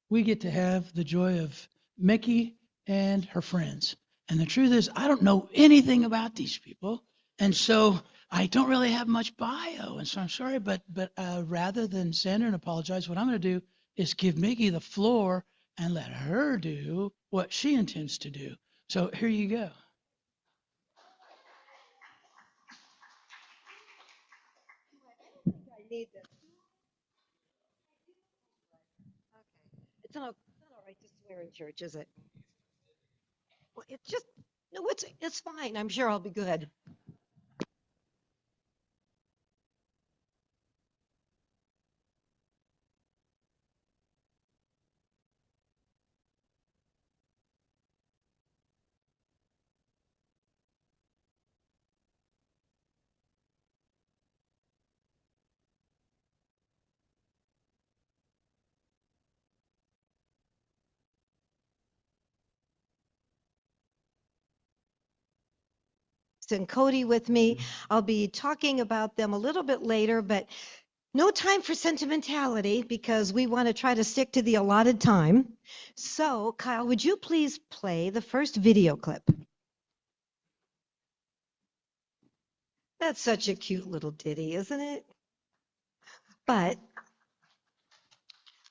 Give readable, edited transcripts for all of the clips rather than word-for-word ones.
we get to have the joy of Mickie and her friends. And the truth is, I don't know anything about these people. And so I don't really have much bio. And so I'm sorry, but rather than stand there and apologize, what I'm going to do is give Mickie the floor and let her do what she intends to do. So here you go. I need this. Okay. It's not all right to swear in church, is it? Well, it's just no. It's fine. I'm sure I'll be good. And Cody with me. I'll be talking about them a little bit later, but no time for sentimentality because we want to try to stick to the allotted time. So, Kyle, would you please play the first video clip? That's such a cute little ditty, isn't it? But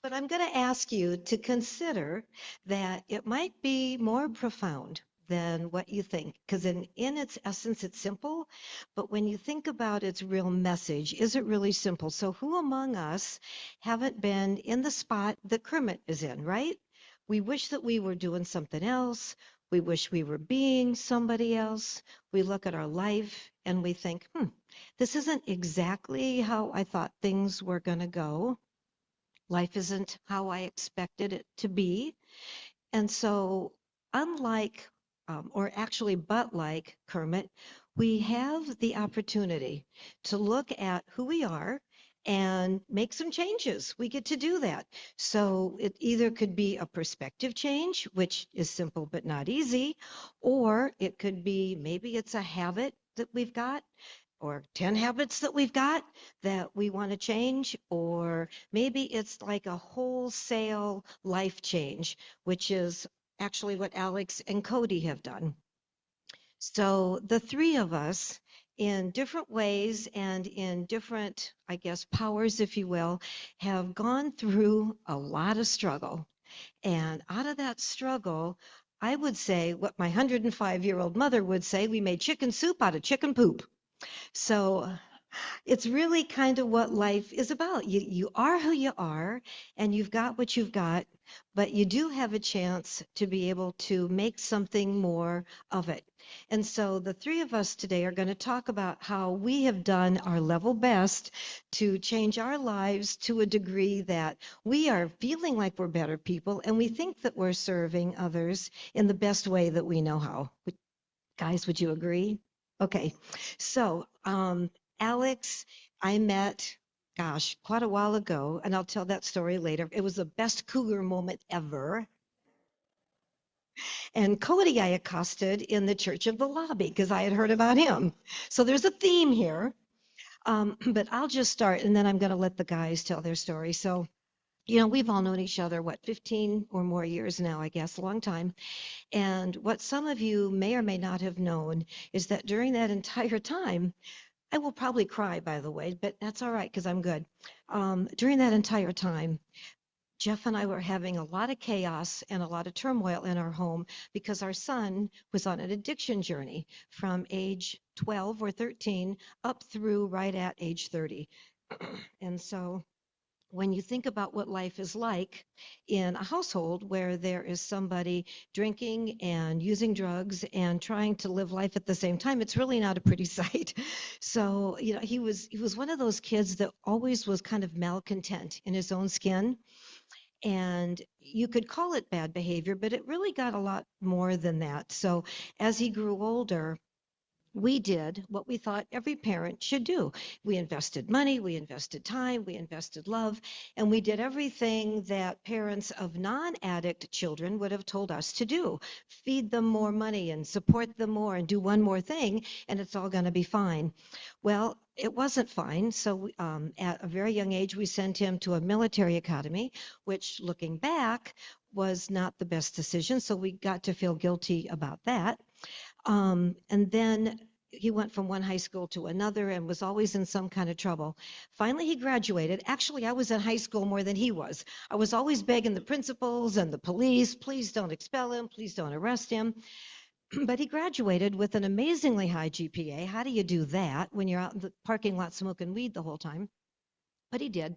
but I'm going to ask you to consider that it might be more profound than what you think, because in its essence, it's simple. But when you think about its real message, is it really simple? So, who among us haven't been in the spot that Kermit is in, right? We wish that we were doing something else. We wish we were being somebody else. We look at our life and we think, this isn't exactly how I thought things were going to go. Life isn't how I expected it to be. And so, unlike, or actually, but like Kermit, we have the opportunity to look at who we are and make some changes. We get to do that. So, it either could be a perspective change, which is simple but not easy, or it could be maybe it's a habit that we've got or 10 habits that we've got that we want to change, or maybe it's like a wholesale life change, which is actually what Alex and Cody have done. So the three of us, in different ways and in different, I guess, powers, if you will, have gone through a lot of struggle. And out of that struggle, I would say what my 105-year-old mother would say, we made chicken soup out of chicken poop. So it's really kind of what life is about. You are who you are, and you've got what you've got, but you do have a chance to be able to make something more of it. And so the three of us today are going to talk about how we have done our level best to change our lives to a degree that we are feeling like we're better people, and we think that we're serving others in the best way that we know how. Guys, would you agree? Okay, so Alex, I met, gosh, quite a while ago, and I'll tell that story later. It was the best cougar moment ever. And Cody, I accosted in the Church of the Lobby because I had heard about him. So there's a theme here. But I'll just start, and then I'm going to let the guys tell their story. So, we've all known each other, what, 15 or more years now, I guess, a long time. And what some of you may or may not have known is that during that entire time, I will probably cry, by the way, but that's all right because I'm good. During that entire time, Jeff and I were having a lot of chaos and a lot of turmoil in our home because our son was on an addiction journey from age 12 or 13 up through right at age 30. And so when you think about what life is like in a household where there is somebody drinking and using drugs and trying to live life at the same time, it's really not a pretty sight. So, he was one of those kids that always was kind of malcontent in his own skin. And you could call it bad behavior, but it really got a lot more than that. So as he grew older, we did what we thought every parent should do. We invested money, we invested time, we invested love, and we did everything that parents of non addict children would have told us to do: feed them more money and support them more and do one more thing, and it's all going to be fine. Well, it wasn't fine. So, at a very young age, we sent him to a military academy, which, looking back, was not the best decision. So, we got to feel guilty about that. And then he went from one high school to another and was always in some kind of trouble. Finally, he graduated. Actually, I was in high school more than he was. I was always begging the principals and the police, please don't expel him, please don't arrest him. But he graduated with an amazingly high GPA. How do you do that when you're out in the parking lot smoking weed the whole time? But he did.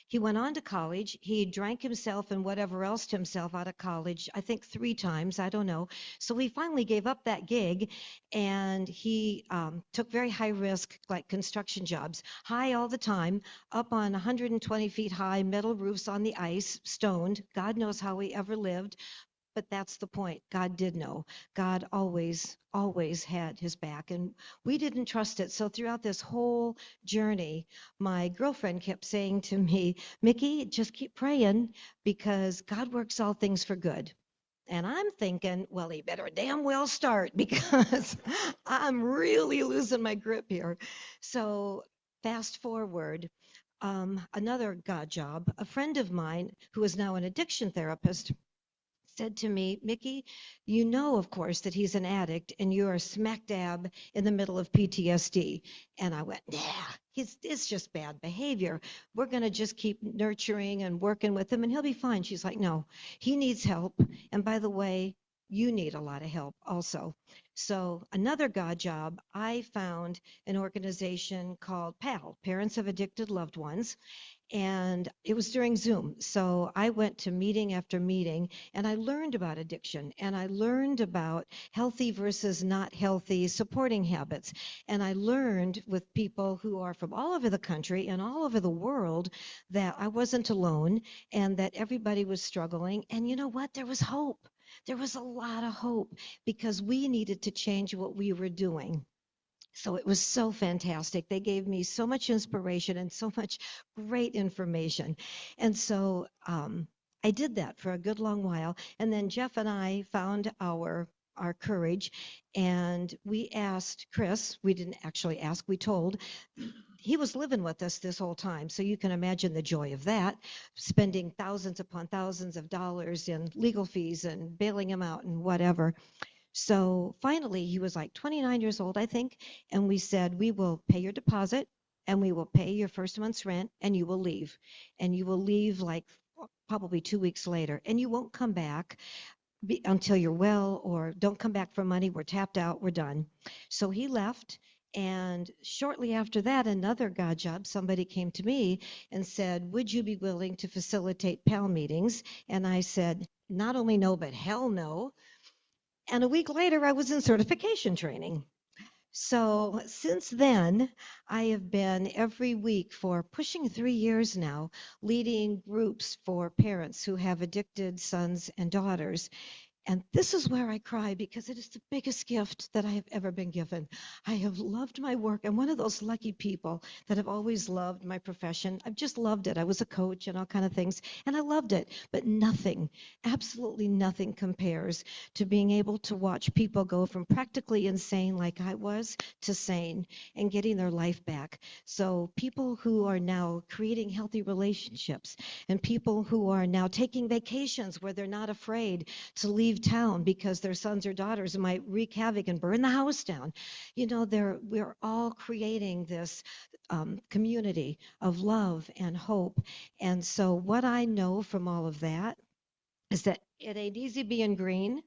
He went on to college. He drank himself and whatever else to himself out of college, I think 3 times, I don't know. So he finally gave up that gig, and he took very high risk, like construction jobs, high all the time, up on 120 feet high metal roofs on the ice, stoned. God knows how he ever lived. But that's the point. God did know. God always, always had his back. And we didn't trust it. So throughout this whole journey, my girlfriend kept saying to me, Mickie, just keep praying because God works all things for good. And I'm thinking, well, he better damn well start because I'm really losing my grip here. So fast forward, another God job, a friend of mine who is now an addiction therapist said to me, Mickie, you know, of course, that he's an addict and you are smack dab in the middle of PTSD. And I went, yeah, it's just bad behavior. We're going to just keep nurturing and working with him and he'll be fine. She's like, no, he needs help. And by the way, you need a lot of help also. So, another God job, I found an organization called PAL, Parents of Addicted Loved Ones, and it was during Zoom. So I went to meeting after meeting and I learned about addiction and I learned about healthy versus not healthy supporting habits. And I learned with people who are from all over the country and all over the world that I wasn't alone and that everybody was struggling. And you know what? There was hope. There was a lot of hope because we needed to change what we were doing. So it was so fantastic. They gave me so much inspiration and so much great information. And so I did that for a good long while. And then Jeff and I found our courage and we asked Chris, we didn't actually ask, we told, he was living with us this whole time. So you can imagine the joy of that, spending thousands upon thousands of dollars in legal fees and bailing him out and whatever. So finally, he was like 29 years old, I think. And we said, we will pay your deposit and we will pay your first month's rent and you will leave. And you will leave like probably 2 weeks later and you won't come back until you're well, or don't come back for money. We're tapped out. We're done. So he left. And shortly after that, another God job, somebody came to me and said, would you be willing to facilitate PAL meetings? And I said, not only no, but hell no. And a week later, I was in certification training. So since then, I have been every week for pushing 3 years now, leading groups for parents who have addicted sons and daughters. And this is where I cry because it is the biggest gift that I have ever been given. I have loved my work. I'm one of those lucky people that have always loved my profession. I've just loved it. I was a coach and all kind of things, and I loved it. But nothing, absolutely nothing compares to being able to watch people go from practically insane like I was to sane and getting their life back. So people who are now creating healthy relationships and people who are now taking vacations where they're not afraid to leave town because their sons or daughters might wreak havoc and burn the house down. You know, we're all creating this community of love and hope. And so, what I know from all of that is that it ain't easy being green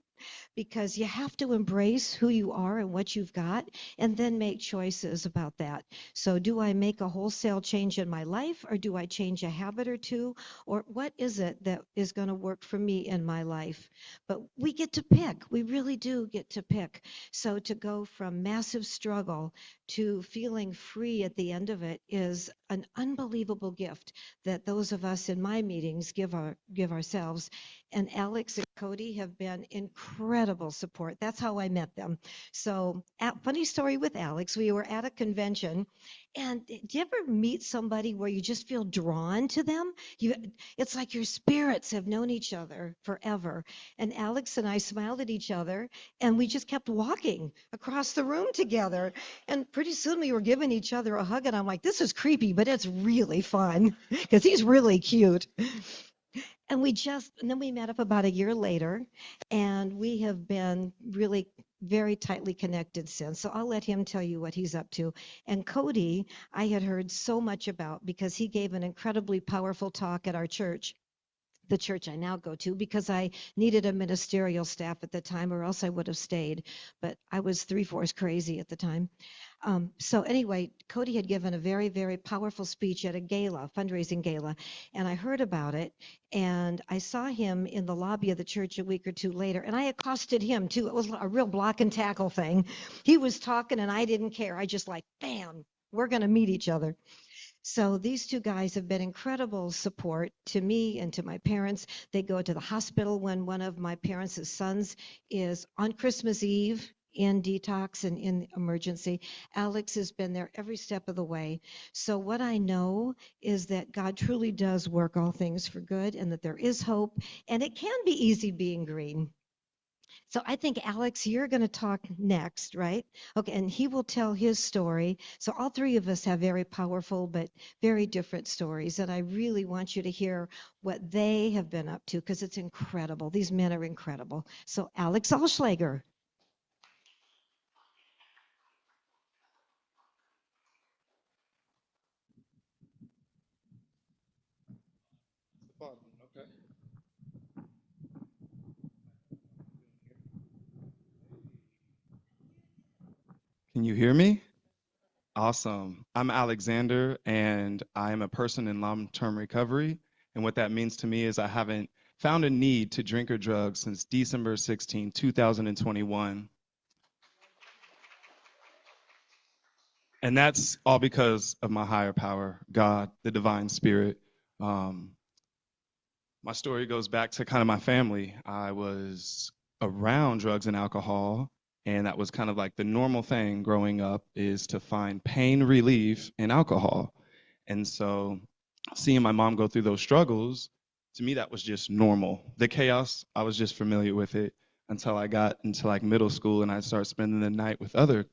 because you have to embrace who you are and what you've got and then make choices about that. So, do I make a wholesale change in my life or do I change a habit or two? Or what is it that is going to work for me in my life? But we get to pick. We really do get to pick. So, to go from massive struggle to feeling free at the end of it is an unbelievable gift that those of us in my meetings give ourselves. And Alex and Cody have been incredible support. That's how I met them. So, funny story with Alex. We were at a convention, and do you ever meet somebody where you just feel drawn to them? It's like your spirits have known each other forever. And Alex and I smiled at each other, and we just kept walking across the room together. And pretty soon we were giving each other a hug, and I'm like, this is creepy, but it's really fun because he's really cute. And then we met up about a year later, and we have been really very tightly connected since. So I'll let him tell you what he's up to. And Cody, I had heard so much about because he gave an incredibly powerful talk at our church, the church I now go to, because I needed a ministerial staff at the time, or else I would have stayed. But I was three-fourths crazy at the time. So anyway, Cody had given a very, very powerful speech at a gala, fundraising gala, and I heard about it, and I saw him in the lobby of the church a week or two later, and I accosted him too. It was a real block and tackle thing. He was talking, and I didn't care. I just like, bam, we're going to meet each other. So these two guys have been incredible support to me and to my parents. They go to the hospital when one of my parents' sons is on Christmas Eve in detox and in emergency. Alex has been there every step of the way. So what I know is that God truly does work all things for good, and that there is hope, and it can be easy being green. So I think, Alex, you're going to talk next, right? Okay, and he will tell his story. So all three of us have very powerful but very different stories, and I really want you to hear what they have been up to, because it's incredible. These men are incredible. So Alex Ahlschlager. Okay. Can you hear me? Awesome. I'm Alexander, and I am a person in long-term recovery. And what that means to me is I haven't found a need to drink or drugs since December 16, 2021. And that's all because of my higher power, God, the divine spirit. Um, my story goes back to kind of my family. I was around drugs and alcohol, and that was kind of like the normal thing growing up, is to find pain relief in alcohol. And so seeing my mom go through those struggles, to me that was just normal. The chaos, I was just familiar with it until I got into like middle school, and I started spending the night with other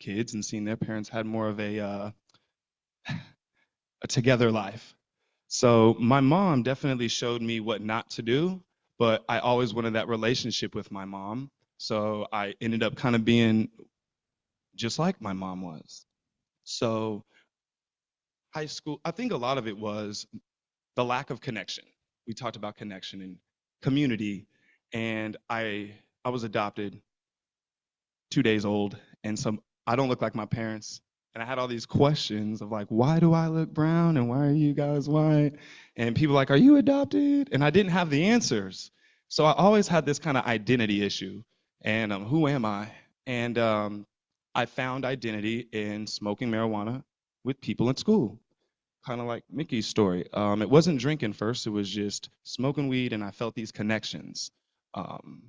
kids and seeing their parents had more of a together life. So my mom definitely showed me what not to do, but I always wanted that relationship with my mom. So I ended up kind of being just like my mom was. So high school, I think a lot of it was the lack of connection. We talked about connection and community, and I was adopted 2 days old, and some I don't look like my parents. And I had all these questions of like, why do I look brown and why are you guys white? And people like, are you adopted? And I didn't have the answers. So I always had this kind of identity issue. And who am I? And I found identity in smoking marijuana with people in school, kind of like Mickey's story. It wasn't drinking first, it was just smoking weed, and I felt these connections. Um,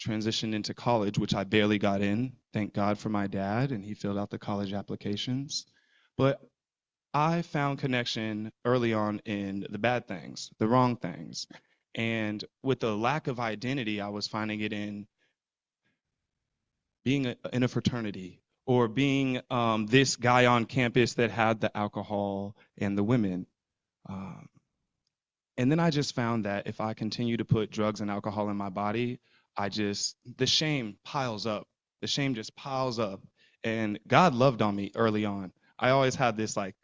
Transitioned into college, which I barely got in. Thank God for my dad, and he filled out the college applications. But I found connection early on in the bad things, the wrong things. And with the lack of identity, I was finding it in being in a fraternity, or being this guy on campus that had the alcohol and the women. Um, And then I just found that if I continue to put drugs and alcohol in my body, the shame piles up. The shame just piles up. And God loved on me early on. I always had this, like,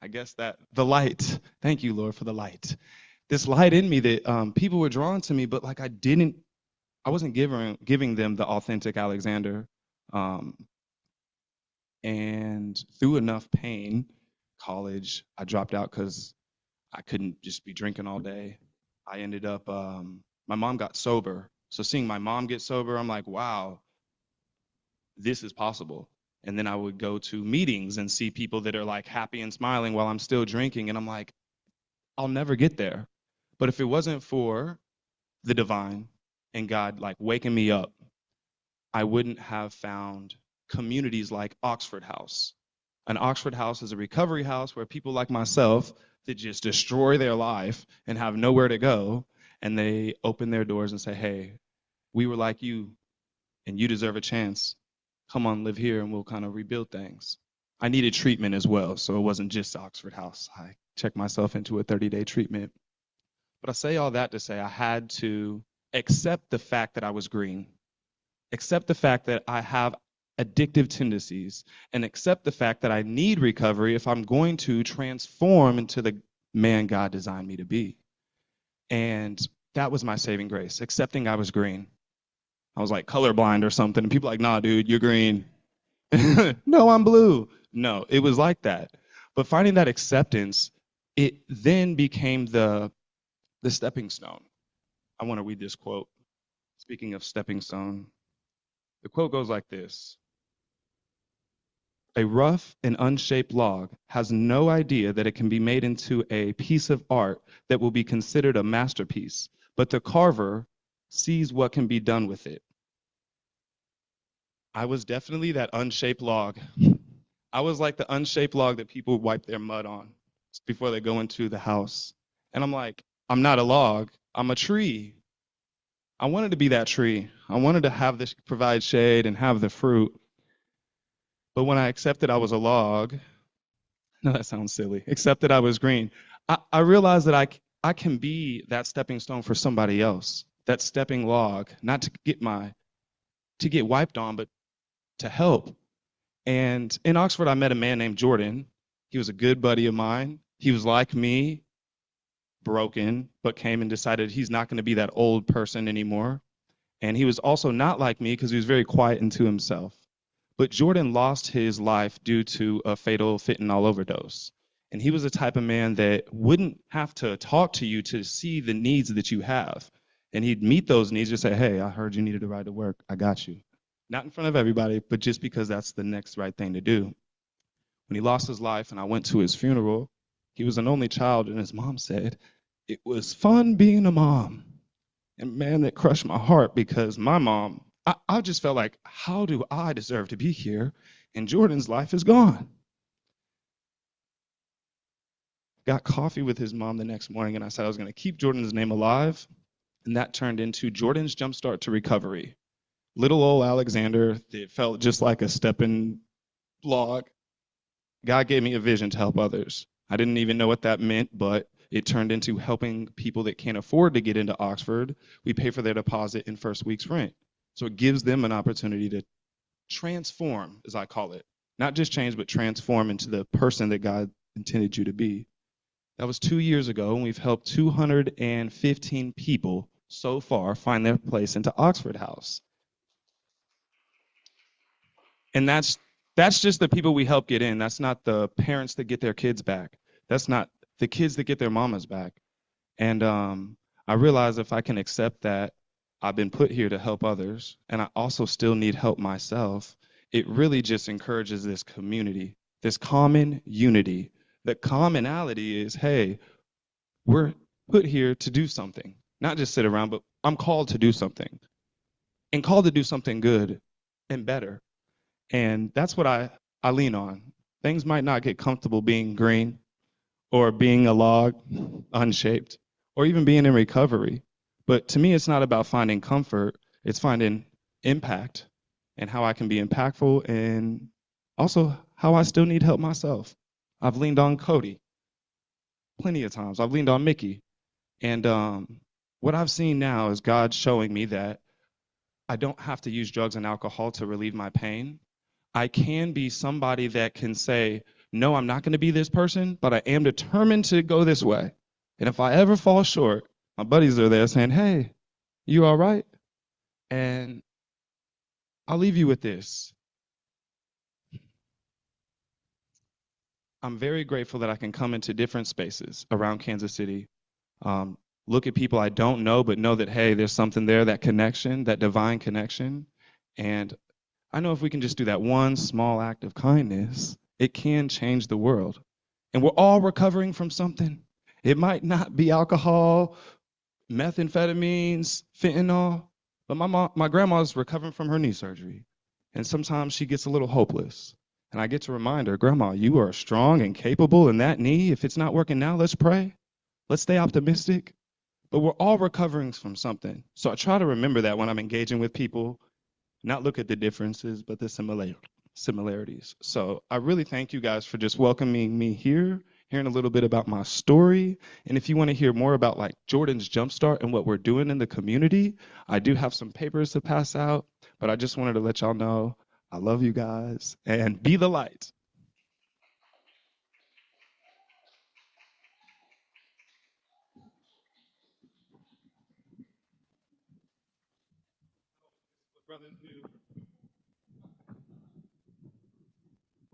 I guess that the light. Thank you, Lord, for the light. This light in me that people were drawn to me, but like I wasn't giving them the authentic Alexander. Um, and through enough pain, college, I dropped out because I couldn't just be drinking all day. I ended up, my mom got sober. So seeing my mom get sober, I'm like, wow, this is possible. And then I would go to meetings and see people that are like happy and smiling while I'm still drinking. And I'm like, I'll never get there. But if it wasn't for the divine and God like waking me up, I wouldn't have found communities like Oxford House. An Oxford House is a recovery house where people like myself that just destroy their life and have nowhere to go, and they open their doors and say, hey, we were like you, and you deserve a chance. Come on, live here, and we'll kind of rebuild things. I needed treatment as well, so it wasn't just Oxford House. I checked myself into a 30-day treatment. But I say all that to say I had to accept the fact that I was green, accept the fact that I have addictive tendencies, and accept the fact that I need recovery if I'm going to transform into the man God designed me to be. And that was my saving grace, accepting I was green. I was like colorblind or something, and people were like, nah, dude, you're green. No, I'm blue. No, it was like that. But finding that acceptance, it then became the stepping stone. I want to read this quote. Speaking of stepping stone, the quote goes like this. A rough and unshaped log has no idea that it can be made into a piece of art that will be considered a masterpiece, but the carver sees what can be done with it. I was definitely that unshaped log. I was like the unshaped log that people wipe their mud on before they go into the house. And I'm like, I'm not a log, I'm a tree. I wanted to be that tree. I wanted to have this, provide shade and have the fruit. But when I accepted I was a log, no, that sounds silly, accepted I was green, I realized that I can be that stepping stone for somebody else, that stepping log, not to get wiped on, but to help. And in Oxford, I met a man named Jordan. He was a good buddy of mine. He was like me, broken, but came and decided he's not going to be that old person anymore. And he was also not like me because he was very quiet and to himself. But Jordan lost his life due to a fatal fentanyl overdose. And he was the type of man that wouldn't have to talk to you to see the needs that you have. And he'd meet those needs and say, hey, I heard you needed a ride to work. I got you. Not in front of everybody, but just because that's the next right thing to do. When he lost his life and I went to his funeral, he was an only child, and his mom said, it was fun being a mom. And man, that crushed my heart because my mom, I just felt like, how do I deserve to be here? And Jordan's life is gone. Got coffee with his mom the next morning, and I said I was going to keep Jordan's name alive. And that turned into Jordan's Jumpstart to Recovery. Little old Alexander, it felt just like a stepping log. God gave me a vision to help others. I didn't even know what that meant, but it turned into helping people that can't afford to get into Oxford. We pay for their deposit in first week's rent. So it gives them an opportunity to transform, as I call it. Not just change, but transform into the person that God intended you to be. That was 2 years ago, and we've helped 215 people so far find their place into Oxford House. And that's just the people we help get in. That's not the parents that get their kids back. That's not the kids that get their mamas back. And I realize if I can accept that I've been put here to help others, and I also still need help myself, it really just encourages this community, this common unity. The commonality is, hey, we're put here to do something, not just sit around, but I'm called to do something, and called to do something good and better. And that's what I lean on. Things might not get comfortable being green or being a log, unshaped, or even being in recovery. But to me, it's not about finding comfort. It's finding impact and how I can be impactful and also how I still need help myself. I've leaned on Cody plenty of times. I've leaned on Mickie. And what I've seen now is God showing me that I don't have to use drugs and alcohol to relieve my pain. I can be somebody that can say, no, I'm not going to be this person, but I am determined to go this way. And if I ever fall short, my buddies are there saying, hey, you all right? And I'll leave you with this. I'm very grateful that I can come into different spaces around Kansas City, look at people I don't know, but know that, hey, there's something there, that connection, that divine connection. And I know if we can just do that one small act of kindness, it can change the world. And we're all recovering from something. It might not be alcohol, methamphetamines, fentanyl, but my grandma's recovering from her knee surgery. And sometimes she gets a little hopeless. And I get to remind her, Grandma, you are strong and capable in that knee. If it's not working now, let's pray. Let's stay optimistic. But we're all recovering from something. So I try to remember that when I'm engaging with people, not look at the differences, but the similarities. So I really thank you guys for just welcoming me here, hearing a little bit about my story. And if you want to hear more about like Jordan's Jumpstart and what we're doing in the community, I do have some papers to pass out, but I just wanted to let y'all know I love you guys and be the light.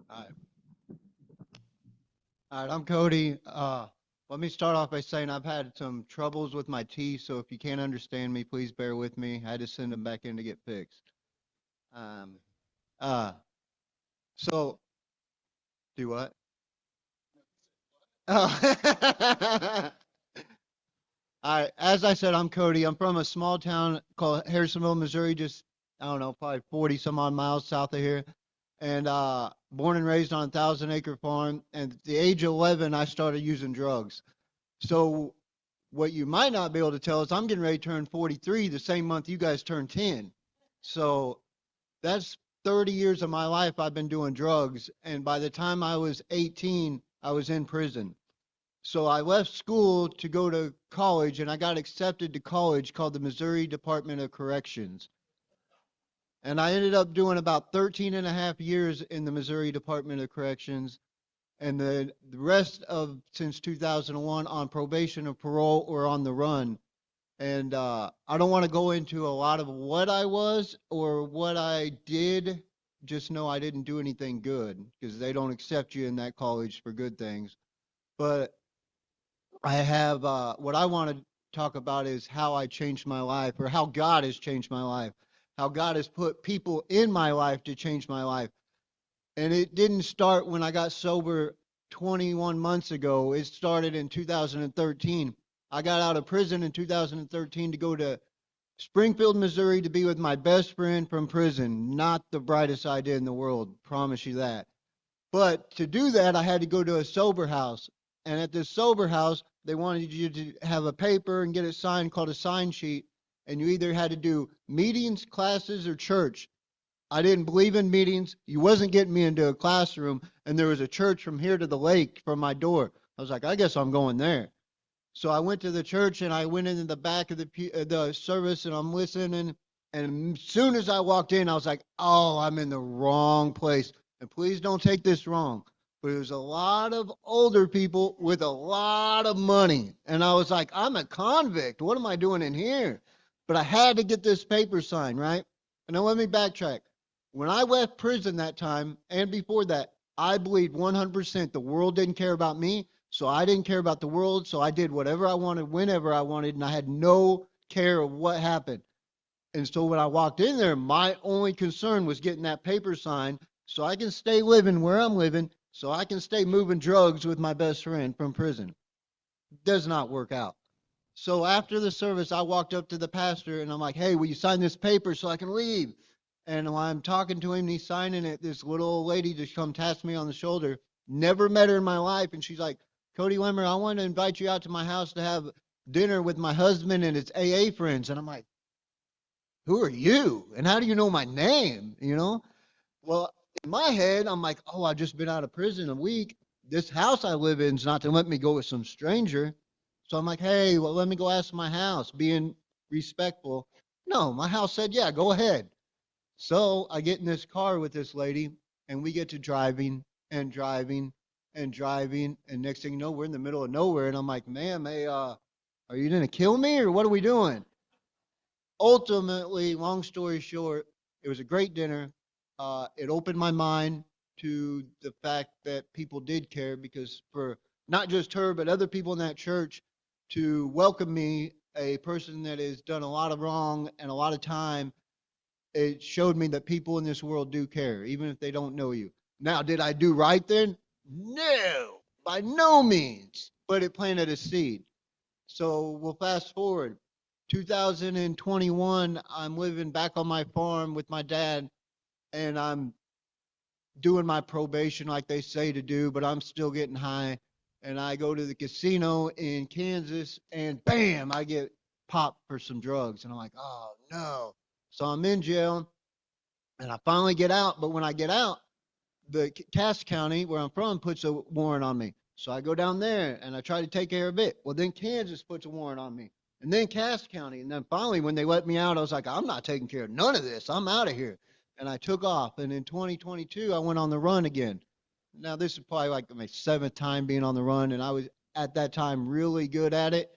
All right. All right, I'm Cody. Let me start off by saying I've had some troubles with my teeth, so if you can't understand me, please bear with me. I had to send them back in to get fixed. Um, uh, so do what? Oh. All right, as I said, I'm Cody. I'm from a small town called Harrisonville, Missouri, just, I don't know, probably 40 some odd miles south of here. And born and raised on a 1,000-acre farm. And at the age of 11, I started using drugs. So what you might not be able to tell is I'm getting ready to turn 43 the same month you guys turn 10. So that's 30 years of my life I've been doing drugs. And by the time I was 18, I was in prison. So I left school to go to college, and I got accepted to college called the Missouri Department of Corrections. And I ended up doing about 13 and a half years in the Missouri Department of Corrections, and the rest of since 2001 on probation or parole or on the run. And I don't want to go into a lot of what I was or what I did. Just know I didn't do anything good because they don't accept you in that college for good things. But I have what I want to talk about is how I changed my life, or how God has changed my life, how God has put people in my life to change my life. And it didn't start when I got sober 21 months ago. It started in 2013. I got out of prison in 2013 to go to Springfield, Missouri to be with my best friend from prison. Not the brightest idea in the world, promise you that. But to do that, I had to go to a sober house. And at this sober house, they wanted you to have a paper and get it signed called a sign sheet. And you either had to do meetings, classes, or church. I didn't believe in meetings. You wasn't getting me into a classroom. And there was a church from here to the lake from my door. I was like, I guess I'm going there. So I went to the church and I went into the back of the service and I'm listening. And as soon as I walked in, I was like, oh, I'm in the wrong place. And please don't take this wrong, but it was a lot of older people with a lot of money. And I was like, I'm a convict. What am I doing in here? But I had to get this paper signed, right? And now let me backtrack. When I left prison that time and before that, I believed 100% the world didn't care about me. So I didn't care about the world. So I did whatever I wanted, whenever I wanted, and I had no care of what happened. And so when I walked in there, my only concern was getting that paper signed so I can stay living where I'm living, so I can stay moving drugs with my best friend from prison. Does not work out. So after the service, I walked up to the pastor and I'm like, hey, will you sign this paper so I can leave? And while I'm talking to him and he's signing it, this little old lady just come taps me on the shoulder. Never met her in my life. And she's like, Cody Lemmer, I want to invite you out to my house to have dinner with my husband and his AA friends. And I'm like, who are you? And how do you know my name? You know? Well, in my head, I'm like, oh, I've just been out of prison a week. This house I live in is not to let me go with some stranger. So I'm like, hey, well, let me go ask my house, being respectful. No, my house said, yeah, go ahead. So I get in this car with this lady, and we get to driving and driving and driving. And next thing you know, we're in the middle of nowhere. And I'm like, ma'am, hey, are you going to kill me or what are we doing? Ultimately, long story short, it was a great dinner. It opened my mind to the fact that people did care because for not just her, but other people in that church to welcome me, a person that has done a lot of wrong and a lot of time, it showed me that people in this world do care, even if they don't know you. Now, did I do right then? No, by no means. But it planted a seed. So we'll fast forward. 2021, I'm living back on my farm with my dad, and I'm doing my probation like they say to do, but I'm still getting high. And I go to the casino in Kansas, and bam, I get popped for some drugs. And I'm like, oh no. So I'm in jail, and I finally get out. But when I get out, the Cass County, where I'm from, puts a warrant on me. So I go down there and I try to take care of it. Well, then Kansas puts a warrant on me. And then Cass County. And then finally, when they let me out, I was like, I'm not taking care of none of this. I'm out of here. And I took off. And in 2022, I went on the run again. Now, this is probably like my seventh time being on the run. And I was at that time really good at it.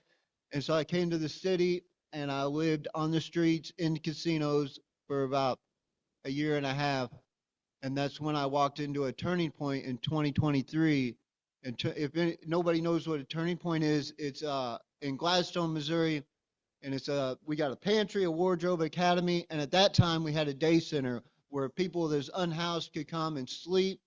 And so I came to the city and I lived on the streets in casinos for about a year and a half. And that's when I walked into a turning point in 2023. And if nobody knows what a turning point is, it's in Gladstone, Missouri, and it's we got a pantry, a wardrobe academy, and at that time we had a day center where people that's unhoused could come and sleep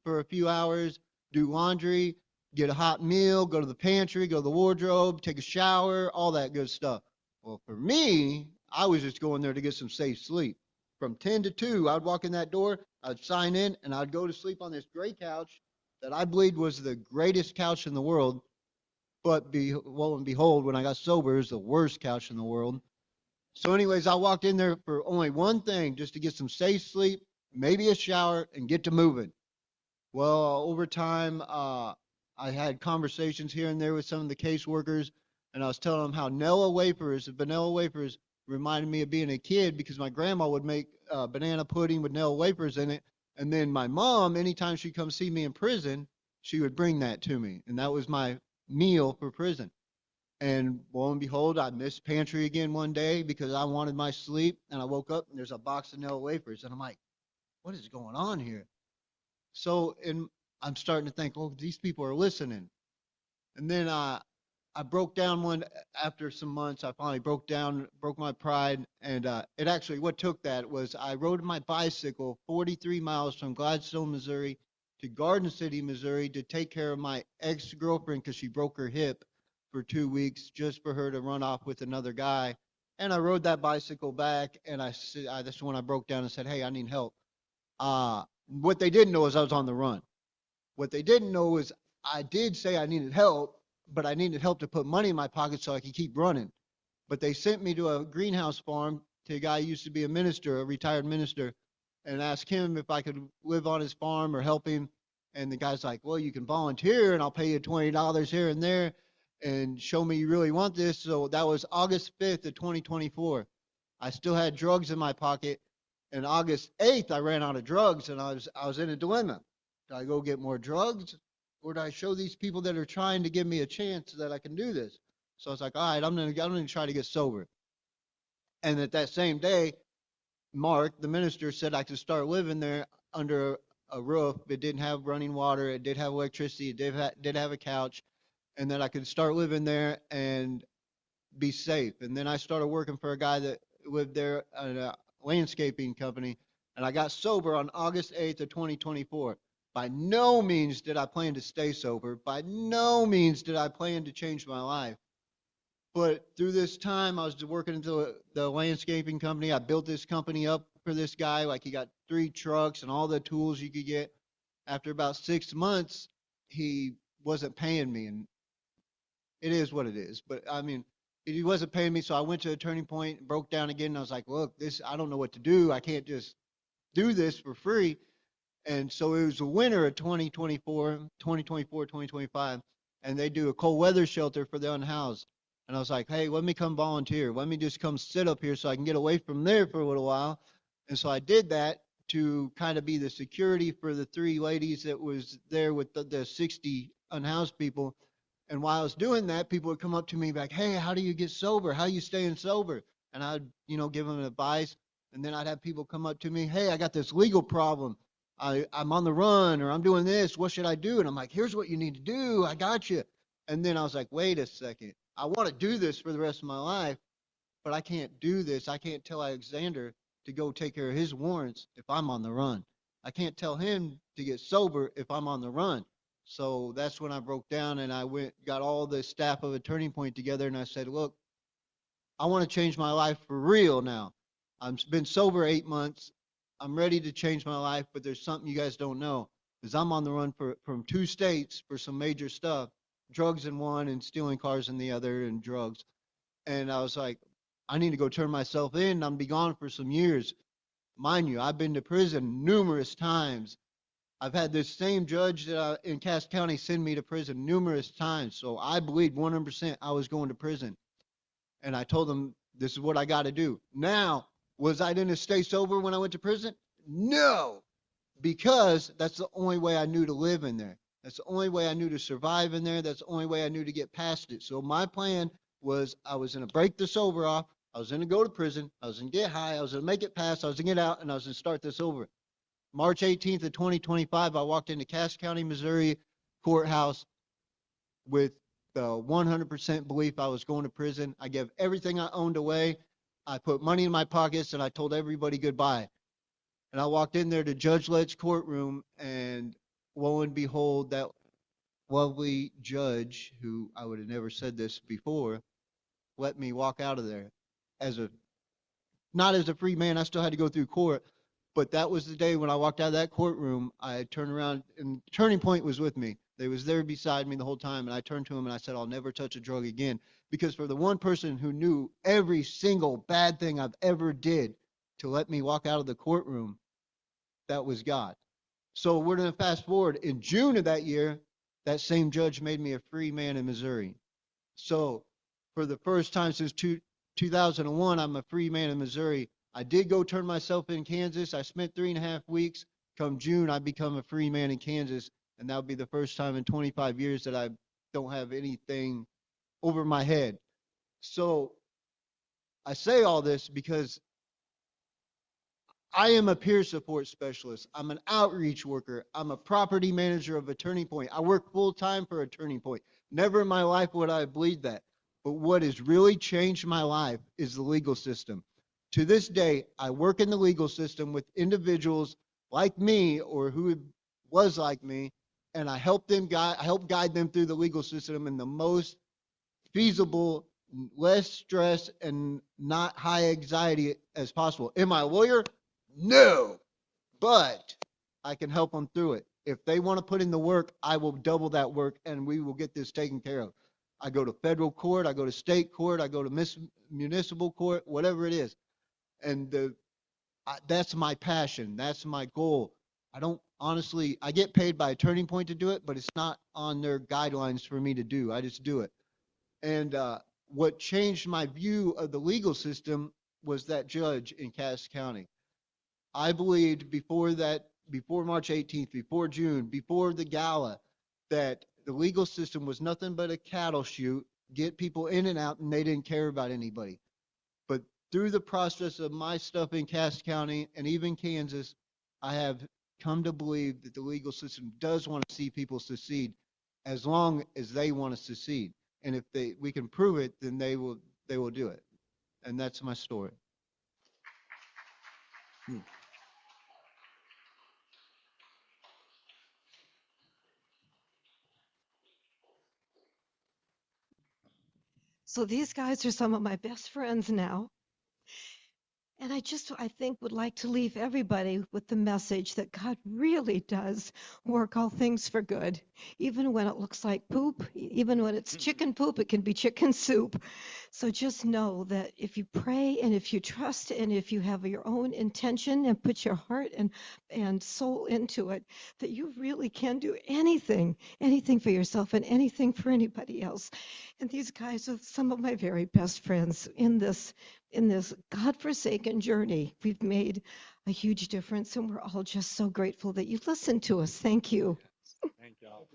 for a few hours, do laundry, get a hot meal, go to the pantry, go to the wardrobe, take a shower, all that good stuff. Well, for me, I was just going there to get some safe sleep. From 10 to 2, I'd walk in that door, I'd sign in, and I'd go to sleep on this gray couch that I believed was the greatest couch in the world. But lo and behold, when I got sober, it was the worst couch in the world. So anyways, I walked in there for only one thing, just to get some safe sleep, maybe a shower, and get to moving. Well, over time, I had conversations here and there with some of the caseworkers, and I was telling them how vanilla wafers, reminded me of being a kid because my grandma would make banana pudding with vanilla wafers in it. And then my mom, anytime she'd come see me in prison, she would bring that to me. And that was my meal for prison. And lo and behold, I missed pantry again one day because I wanted my sleep. And I woke up and there's a box of vanilla wafers. And I'm like, what is going on here? So I'm starting to think, oh, these people are listening. And then I broke down after some months. I finally broke my pride. And it actually, what took that was I rode my bicycle 43 miles from Gladstone, Missouri to Garden City, Missouri to take care of my ex-girlfriend because she broke her hip for 2 weeks just for her to run off with another guy. And I rode that bicycle back, and that's when I broke down and said, hey, I need help. What they didn't know is I was on the run. What they didn't know is I did say I needed help, but I needed help to put money in my pocket so I could keep running. But they sent me to a greenhouse farm to a guy who used to be a minister, a retired minister, and asked him if I could live on his farm or help him. And the guy's like, well, you can volunteer and I'll pay you $20 here and there and show me you really want this. So that was August 5th of 2024. I still had drugs in my pocket. And August 8th, I ran out of drugs and I was in a dilemma. Did I go get more drugs? Or do I show these people that are trying to give me a chance that I can do this? So I was like, all right, I'm gonna try to get sober. And at that same day, Mark, the minister, said I could start living there under a roof. It didn't have running water. It did have electricity. It did have a couch, and that I could start living there and be safe. And then I started working for a guy that lived there at a landscaping company, and I got sober on August 8th of 2024. By no means did I plan to stay sober. By no means did I plan to change my life. But through this time, I was working into the landscaping company. I built this company up for this guy. Like, he got 3 trucks and all the tools you could get. After about 6 months, he wasn't paying me. And it is what it is. But I mean, he wasn't paying me. So I went to a turning point, broke down again. And I was like, look, I don't know what to do. I can't just do this for free. And so it was the winter of 2025, and they do a cold weather shelter for the unhoused. And I was like, hey, let me come volunteer. Let me just come sit up here so I can get away from there for a little while. And so I did that to kind of be the security for the 3 ladies that was there with the 60 unhoused people. And while I was doing that, people would come up to me like, hey, how do you get sober? How are you staying sober? And I'd, give them advice. And then I'd have people come up to me, hey, I got this legal problem. I'm on the run, or I'm doing this. What should I do? And I'm like, here's what you need to do. I got you. And then I was like, wait a second. I want to do this for the rest of my life, but I can't do this. I can't tell Alexander to go take care of his warrants if I'm on the run. I can't tell him to get sober if I'm on the run. So that's when I broke down and I got all the staff of a Turning Point together and I said, look, I want to change my life for real now. I've been sober 8 months. I'm ready to change my life, but there's something you guys don't know. Is I'm on the run from 2 states for some major stuff, drugs in one and stealing cars in the other and drugs. And I was like, I need to go turn myself in. I'm be gone for some years. Mind you, I've been to prison numerous times. I've had this same judge in Cass County send me to prison numerous times. So I believed 100% I was going to prison. And I told them, this is what I got to do. Now, was I going to stay sober when I went to prison? No, because that's the only way I knew to live in there. That's the only way I knew to survive in there. That's the only way I knew to get past it. So my plan was I was going to break the sober off. I was going to go to prison. I was going to get high. I was going to make it past. I was going to get out, and I was going to start this over. March 18th of 2025, I walked into Cass County, Missouri courthouse with the 100% belief I was going to prison. I gave everything I owned away. I put money in my pockets, and I told everybody goodbye. And I walked in there to Judge Lett's courtroom, and lo and behold, that lovely judge, who I would have never said this before, let me walk out of there as a not as a free man. I still had to go through court, but that was the day when I walked out of that courtroom. I turned around, and Turning Point was with me. They was there beside me the whole time, and I turned to him and I said, I'll never touch a drug again. Because for the one person who knew every single bad thing I've ever did to let me walk out of the courtroom, that was God. So we're going to fast forward. In June of that year, that same judge made me a free man in Missouri. So for the first time since 2001, I'm a free man in Missouri. I did go turn myself in Kansas. I spent 3.5 weeks. Come June, I become a free man in Kansas, and that'll be the first time in 25 years that I don't have anything over my head. So I say all this because I am a peer support specialist. I'm an outreach worker. I'm a property manager of a Turning Point. I work full time for a Turning Point. Never in my life would I have believed that. But what has really changed my life is the legal system. To this day, I work in the legal system with individuals like me or who was like me, and I help guide them through the legal system in the most feasible, less stress, and not high anxiety as possible. Am I a lawyer? No, but I can help them through it. If they want to put in the work, I will double that work and we will get this taken care of. I go to federal court, I go to state court, I go to municipal court, whatever it is. And that's my passion. That's my goal. I don't honestly, I get paid by a Turning Point to do it, but it's not on their guidelines for me to do. I just do it. And what changed my view of the legal system was that judge in Cass County. I believed before March 18th, before June, before the gala, that the legal system was nothing but a cattle chute, get people in and out, and they didn't care about anybody. But through the process of my stuff in Cass County and even Kansas, I have come to believe that the legal system does want to see people succeed as long as they want to succeed. And if we can prove it, then they will do it. And that's my story. So these guys are some of my best friends now. And I think, would like to leave everybody with the message that God really does work all things for good. Even when it looks like poop, even when it's chicken poop, it can be chicken soup. So just know that if you pray and if you trust and if you have your own intention and put your heart and soul into it, that you really can do anything for yourself and anything for anybody else. And these guys are some of my very best friends in this godforsaken journey. We've made a huge difference, and we're all just so grateful that you listened to us. Thank you. Thank y'all.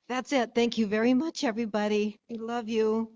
That's it. Thank you very much, everybody. We love you.